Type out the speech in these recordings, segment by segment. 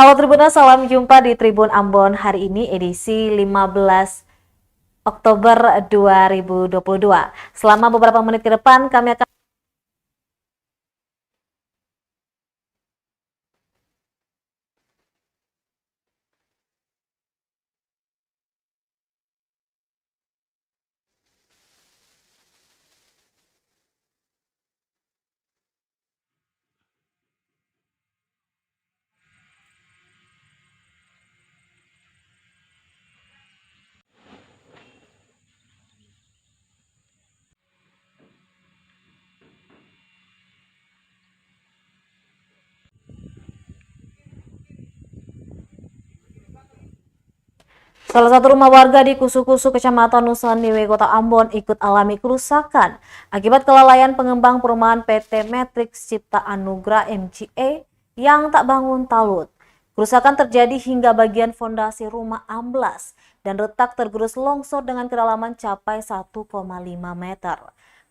Halo Tribuners, salam jumpa di Tribun Ambon hari ini edisi 15 Oktober 2022. Selama beberapa menit ke depan kami akan Salah satu rumah warga di Kusu-Kusu, Kecamatan Nusandiwe, Kota Ambon ikut alami kerusakan akibat kelalaian pengembang perumahan PT Matrix Cipta Anugrah MCA yang tak bangun talut. Kerusakan terjadi hingga bagian fondasi rumah amblas dan retak tergerus longsor dengan kedalaman capai 1,5 meter.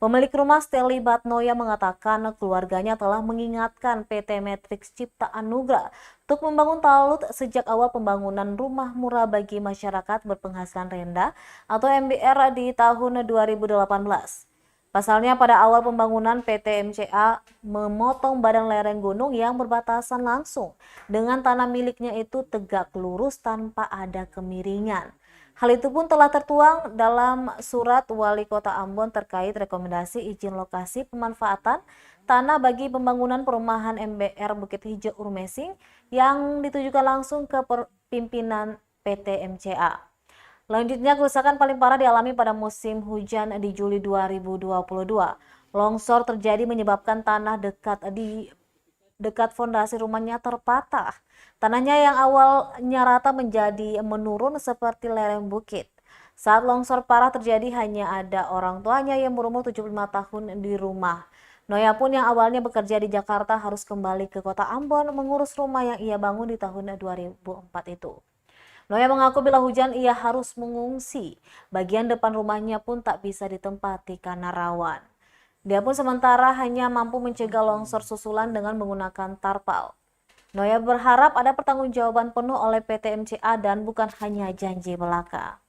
Pemilik rumah Steli Batnoya mengatakan keluarganya telah mengingatkan PT Matrix Cipta Anugrah untuk membangun talut sejak awal pembangunan rumah murah bagi masyarakat berpenghasilan rendah atau MBR di tahun 2018. Pasalnya pada awal pembangunan PT MCA memotong badan lereng gunung yang berbatasan langsung dengan tanah miliknya itu tegak lurus tanpa ada kemiringan. Hal itu pun telah tertuang dalam surat Wali Kota Ambon terkait rekomendasi izin lokasi pemanfaatan tanah bagi pembangunan perumahan MBR Bukit Hijau Urmesing yang ditujukan langsung ke pimpinan PT MCA. Selanjutnya, kerusakan paling parah dialami pada musim hujan di Juli 2022. Longsor terjadi menyebabkan tanah dekat fondasi rumahnya terpatah. Tanahnya yang awalnya rata menjadi menurun seperti lereng bukit. Saat longsor parah terjadi hanya ada orang tuanya yang berumur 75 tahun di rumah. Noya pun yang awalnya bekerja di Jakarta harus kembali ke kota Ambon mengurus rumah yang ia bangun di tahun 2004 itu. Noya mengaku bila hujan ia harus mengungsi. Bagian depan rumahnya pun tak bisa ditempati karena rawan. Dia pun sementara hanya mampu mencegah longsor susulan dengan menggunakan tarpal. Noya berharap ada pertanggungjawaban penuh oleh PT MCA dan bukan hanya janji belaka.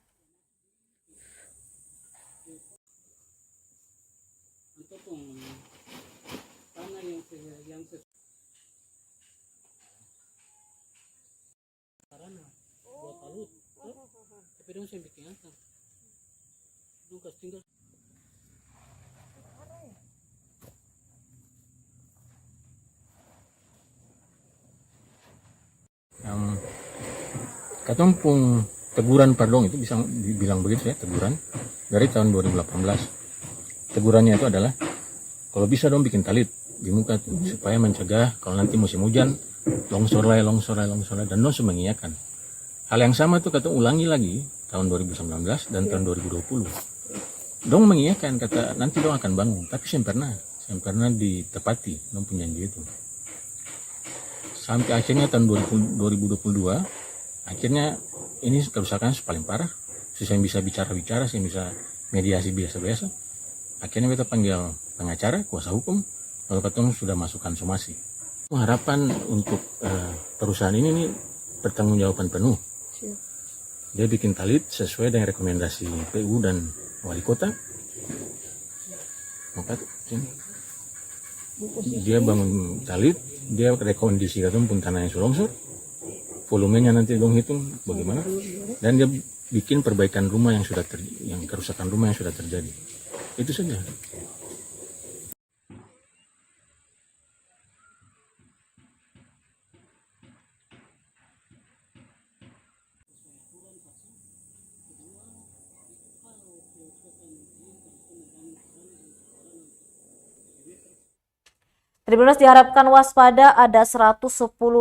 Katong pun teguran pardon itu bisa dibilang begitu ya, teguran dari tahun 2018. Tegurannya itu adalah kalau bisa dong bikin talit di muka tuh, supaya mencegah kalau nanti musim hujan longsor dan dong mengiyakan. Hal yang sama tuh katong ulangi lagi tahun 2019 dan tahun 2020. Dong mengiyakan kata nanti dong akan bangun, tapi saya pernah ditepati dong punya janji itu. Sampai akhirnya tahun 2022 akhirnya ini kerusakan paling parah. Saya bisa bicara, saya bisa mediasi biasa-biasa. Akhirnya kita panggil pengacara, kuasa hukum, lalu ketemu sudah masukkan somasi. Harapan untuk perusahaan ini nih pertanggungjawaban penuh. Dia bikin talit sesuai dengan rekomendasi PU dan wali kota. Maka dia bangun talit, dia rekondisi pun tanah yang longsor, volumenya nanti dong hitung bagaimana, dan dia bikin perbaikan rumah yang kerusakan rumah yang sudah terjadi. Itu saja. Tribuners diharapkan waspada, ada 110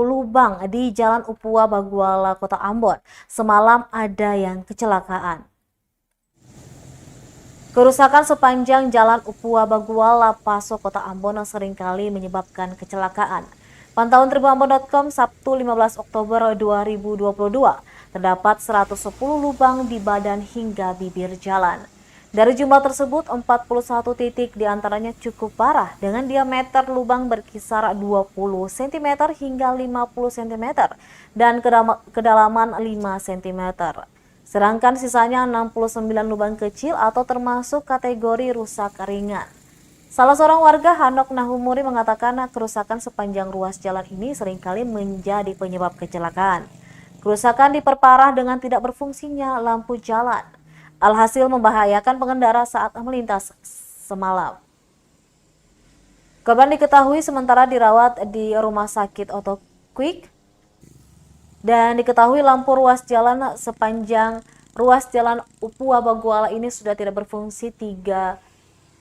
lubang di Jalan Upua Baguala, Kota Ambon. Semalam ada yang kecelakaan. Kerusakan sepanjang Jalan Upua Baguala, Paso, Kota Ambon seringkali menyebabkan kecelakaan. Pantauan tribunambon.com Sabtu 15 Oktober 2022, terdapat 110 lubang di badan hingga bibir jalan. Dari jumlah tersebut, 41 titik diantaranya cukup parah dengan diameter lubang berkisar 20 cm hingga 50 cm dan kedalaman 5 cm. Sedangkan sisanya 69 lubang kecil atau termasuk kategori rusak ringan. Salah seorang warga, Hanok Nahumuri, mengatakan kerusakan sepanjang ruas jalan ini seringkali menjadi penyebab kecelakaan. Kerusakan diperparah dengan tidak berfungsinya lampu jalan. Alhasil membahayakan pengendara saat melintas semalam. Korban diketahui sementara dirawat di Rumah Sakit Oto Quick dan diketahui lampu ruas jalan sepanjang ruas jalan Upua Baguala ini sudah tidak berfungsi 3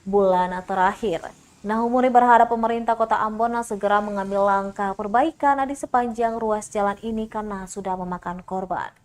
bulan terakhir. Nahumuri berharap pemerintah Kota Ambon segera mengambil langkah perbaikan di sepanjang ruas jalan ini karena sudah memakan korban.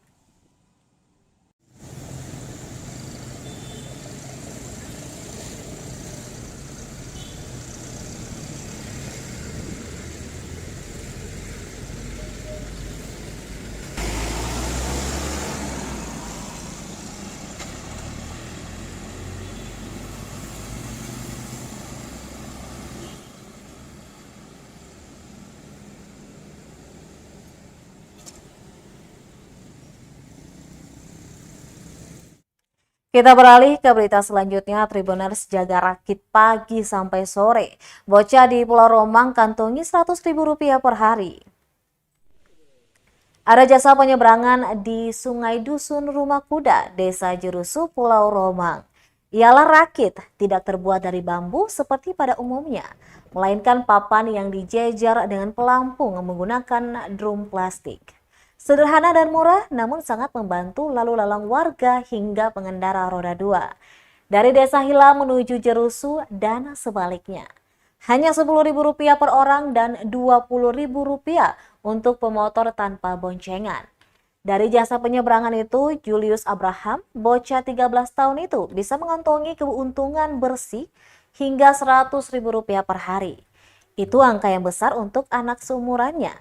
Kita beralih ke berita selanjutnya. Tribuners jaga rakit pagi sampai sore. Bocah di Pulau Romang kantongi Rp100.000 per hari. Ada jasa penyeberangan di Sungai Dusun Rumah Kuda, Desa Jerusu, Pulau Romang. Ialah rakit, tidak terbuat dari bambu seperti pada umumnya, melainkan papan yang dijejer dengan pelampung menggunakan drum plastik. Sederhana dan murah, namun sangat membantu lalu lalang warga hingga pengendara roda 2. Dari Desa Hila menuju Jerusu dan sebaliknya. Hanya Rp10.000 per orang dan Rp20.000 untuk pemotor tanpa boncengan. Dari jasa penyeberangan itu, Julius Abraham, bocah 13 tahun itu, bisa mengantongi keuntungan bersih hingga Rp100.000 per hari. Itu angka yang besar untuk anak seumurannya.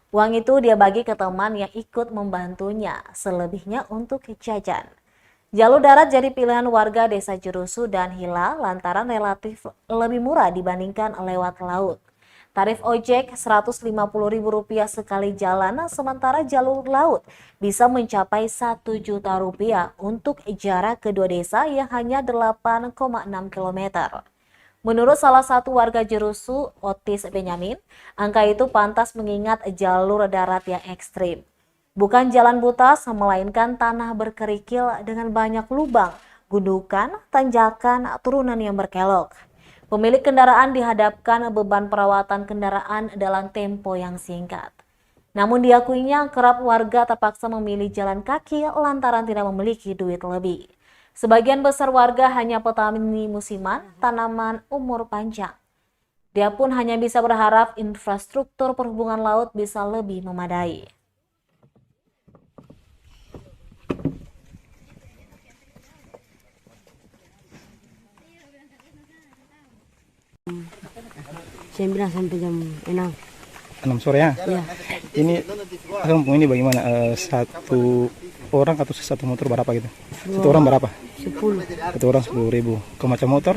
Uang itu dia bagi ke teman yang ikut membantunya, selebihnya untuk jajan. Jalur darat jadi pilihan warga Desa Jerusu dan Hila lantaran relatif lebih murah dibandingkan lewat laut. Tarif ojek Rp150.000 sekali jalan, sementara jalur laut bisa mencapai Rp1 juta untuk jarak kedua desa yang hanya 8,6 km. Menurut salah satu warga Jerusu, Otis Benyamin, angka itu pantas mengingat jalur darat yang ekstrim. Bukan jalan butas, melainkan tanah berkerikil dengan banyak lubang, gundukan, tanjakan, turunan yang berkelok. Pemilik kendaraan dihadapkan beban perawatan kendaraan dalam tempo yang singkat. Namun diakuinya kerap warga terpaksa memilih jalan kaki lantaran tidak memiliki duit lebih. Sebagian besar warga hanya petani musiman, tanaman umur panjang. Dia pun hanya bisa berharap infrastruktur perhubungan laut bisa lebih memadai. Jam 9 sampai jam 6. 6 sore ya? Ya, Ini kampung ini bagaimana? Satu orang atau satu motor berapa gitu? Satu orang berapa? 10, Satu orang 10.000. Kalau macam motor?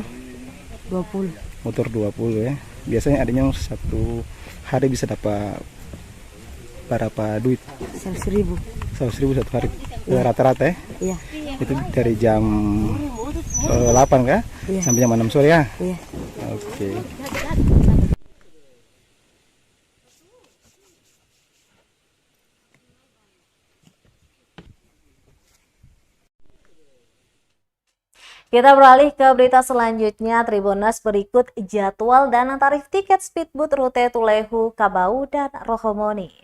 20. Motor 20 ya. Biasanya adanya satu hari bisa dapat berapa duit? 100.000. 100.000 satu hari. Rata-rata ya? Iya, Itu dari jam 8 kah? Iya. Sampai jam 6 sore ya? iya. Oke. Kita beralih ke berita selanjutnya. Tribuners, berikut jadwal dan tarif tiket speedboat rute Tulehu, Kabau, dan Rohomoni.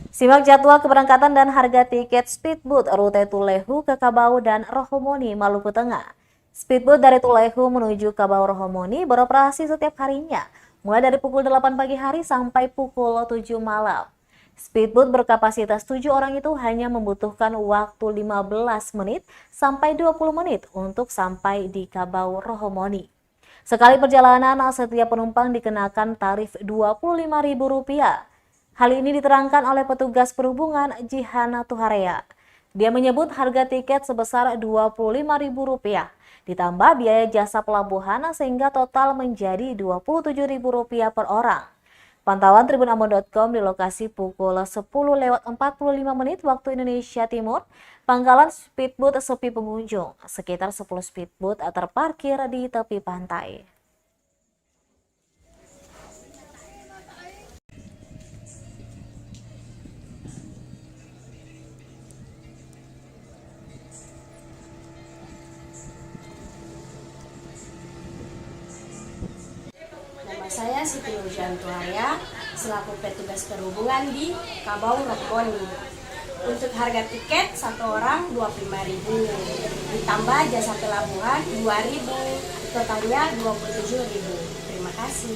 Simak jadwal keberangkatan dan harga tiket speedboat rute Tulehu ke Kabau dan Rohomoni, Maluku Tengah. Speedboat dari Tulehu menuju Kabau Rohomoni beroperasi setiap harinya, mulai dari pukul 8 pagi hari sampai pukul 7 malam. Speedboat berkapasitas 7 orang itu hanya membutuhkan waktu 15 menit sampai 20 menit untuk sampai di Kabau Rohomoni. Sekali perjalanan, setiap penumpang dikenakan tarif Rp25.000. Hal ini diterangkan oleh petugas perhubungan Jihana Tuharea. Dia menyebut harga tiket sebesar Rp25.000, ditambah biaya jasa pelabuhan sehingga total menjadi Rp27.000 per orang. Pantauan tribunambon.com di lokasi pukul 10.45 waktu Indonesia Timur, pangkalan speedboat sepi pengunjung, sekitar 10 speedboat terparkir di tepi pantai. Nama saya Siti Nurjanto Arya, selaku petugas perhubungan di Kabau Robboni. Untuk harga tiket satu orang Rp25.000, ditambah jasa pelabuhan Rp2.000, totalnya Rp27.000. Terima kasih.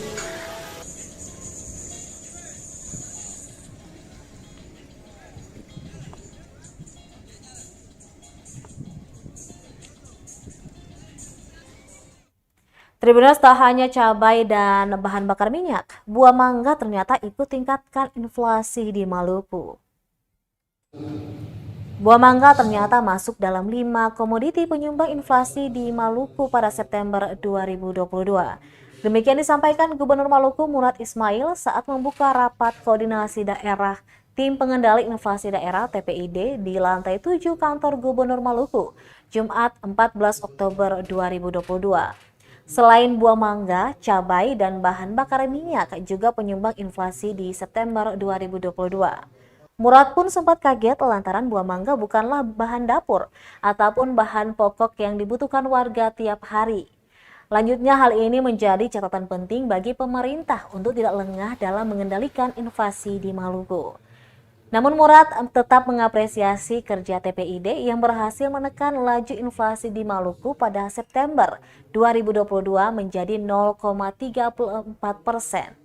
Tribuners, tak hanya cabai dan bahan bakar minyak, buah mangga ternyata ikut tingkatkan inflasi di Maluku. Buah mangga ternyata masuk dalam 5 komoditi penyumbang inflasi di Maluku pada September 2022. Demikian disampaikan Gubernur Maluku Murad Ismail saat membuka rapat koordinasi daerah Tim Pengendali Inflasi Daerah (TPID) di lantai 7 kantor Gubernur Maluku, Jumat 14 Oktober 2022. Selain buah mangga, cabai, dan bahan bakar minyak juga penyumbang inflasi di September 2022. Murad pun sempat kaget lantaran buah mangga bukanlah bahan dapur ataupun bahan pokok yang dibutuhkan warga tiap hari. Lanjutnya, hal ini menjadi catatan penting bagi pemerintah untuk tidak lengah dalam mengendalikan inflasi di Maluku. Namun Murad tetap mengapresiasi kerja TPID yang berhasil menekan laju inflasi di Maluku pada September 2022 menjadi 0,34%.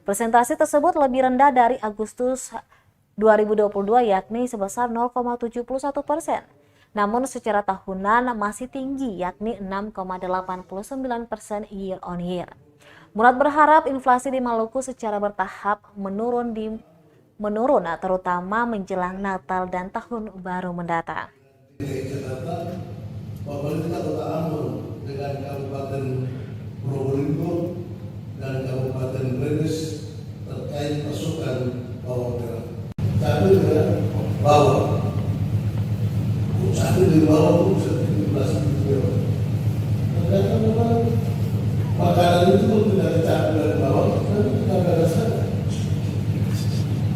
Persentase tersebut lebih rendah dari Agustus 2022 yakni sebesar 0,71%. Namun secara tahunan masih tinggi yakni 6,89% year on year. Murad berharap inflasi di Maluku secara bertahap menurun terutama menjelang Natal dan Tahun Baru mendatang. Pemerintah Kota Ambon dengan Kabupaten Probolinggo dan Kabupaten Brebes terkait pasokan bawang merah. Satu juga bawang. Satu dari bawang itu 17 kilo. Ternyata memang makanan itu tidak dicampur dari bawang, kan tidak ada sana.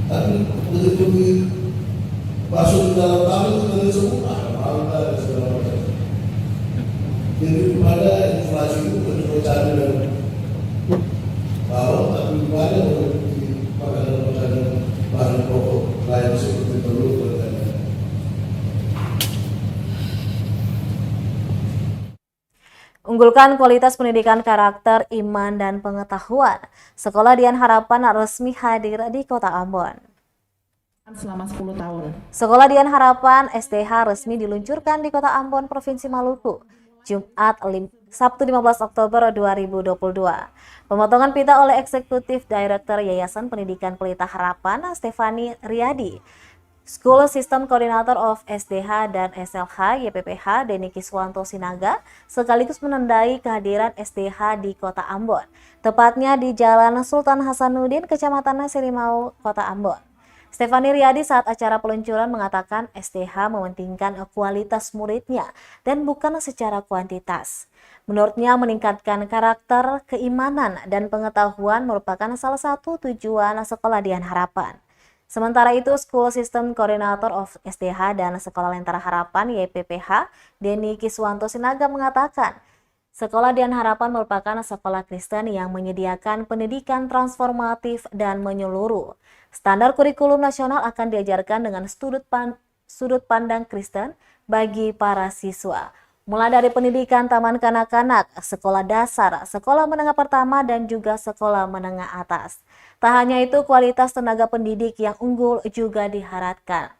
Tapi begitu masuk ke dalam tanah itu dari semua mangga dan segala macam. Jadi pada inflasi itu betul cabai dan bawang, tapi banyak mengikuti makanan-makanan bahan pokok lain seperti telur dan lain-lain. Unggulkan kualitas pendidikan karakter, iman, dan pengetahuan. Sekolah Dian Harapan resmi hadir di Kota Ambon. Selama 10 tahun. Sekolah Dian Harapan SDH resmi diluncurkan di Kota Ambon, Provinsi Maluku, Jumat Sabtu 15 Oktober 2022. Pemotongan pita oleh Eksekutif Director Yayasan Pendidikan Pelita Harapan, Stefani Riyadi, School System Coordinator of SDH dan SLH YPPH Denny Kiswanto Sinaga sekaligus menandai kehadiran SDH di Kota Ambon, tepatnya di Jalan Sultan Hasanuddin, Kecamatan Sirimau, Kota Ambon. Stefani Riyadi saat acara peluncuran mengatakan SDH mementingkan kualitas muridnya dan bukan secara kuantitas. Menurutnya meningkatkan karakter, keimanan, dan pengetahuan merupakan salah satu tujuan Sekolah Dian Harapan. Sementara itu, School System Coordinator of SDH dan Sekolah Lentera Harapan YPPH, Denny Kiswanto Sinaga mengatakan, Sekolah Dian Harapan merupakan sekolah Kristen yang menyediakan pendidikan transformatif dan menyeluruh. Standar kurikulum nasional akan diajarkan dengan sudut pandang Kristen bagi para siswa. Mulai dari pendidikan taman kanak-kanak, sekolah dasar, sekolah menengah pertama, dan juga sekolah menengah atas. Tak hanya itu, kualitas tenaga pendidik yang unggul juga diharapkan.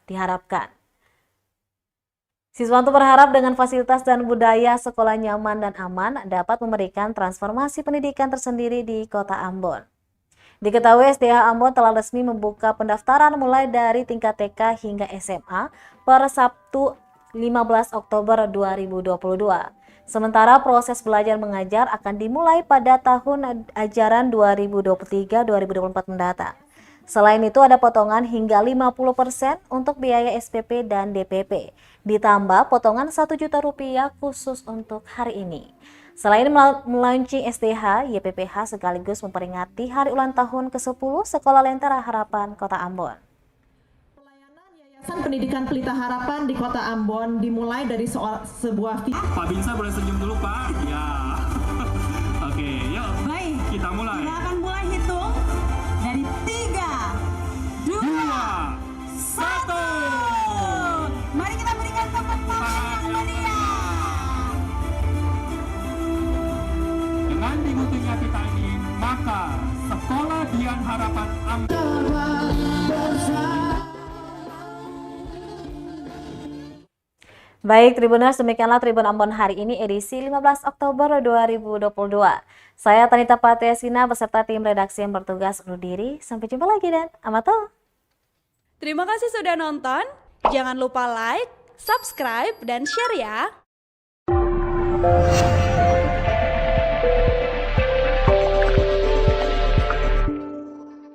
Siswanto berharap dengan fasilitas dan budaya sekolah nyaman dan aman dapat memberikan transformasi pendidikan tersendiri di Kota Ambon. Diketahui SDH Ambon telah resmi membuka pendaftaran mulai dari tingkat TK hingga SMA per Sabtu 15 Oktober 2022. Sementara proses belajar mengajar akan dimulai pada tahun ajaran 2023-2024 mendatang. Selain itu ada potongan hingga 50% untuk biaya SPP dan DPP, ditambah potongan Rp1.000.000 khusus untuk hari ini. Selain melaunching SDH, YPPH sekaligus memperingati hari ulang tahun ke-10 Sekolah Lentera Harapan Kota Ambon. Pelayanan Yayasan Pendidikan Pelita Harapan di Kota Ambon dimulai dari sebuah Pak Binsa boleh senyum dulu Pak? Ya. Oke, yuk. Baik, Kita mulai. kita akan mulai hitung dari 3, 2, 1. Mari kita berikan tepuk tangan yang meriah. Dengan diguntingnya pita ini, maka Sekolah Dian Harapan Ambon. Baik Tribuners, demikianlah Tribun Ambon hari ini edisi 15 Oktober 2022. Saya Tanita Patiasina beserta tim redaksi yang bertugas undur diri. Sampai jumpa lagi dan amato. Terima kasih sudah nonton. Jangan lupa like, subscribe, dan share ya.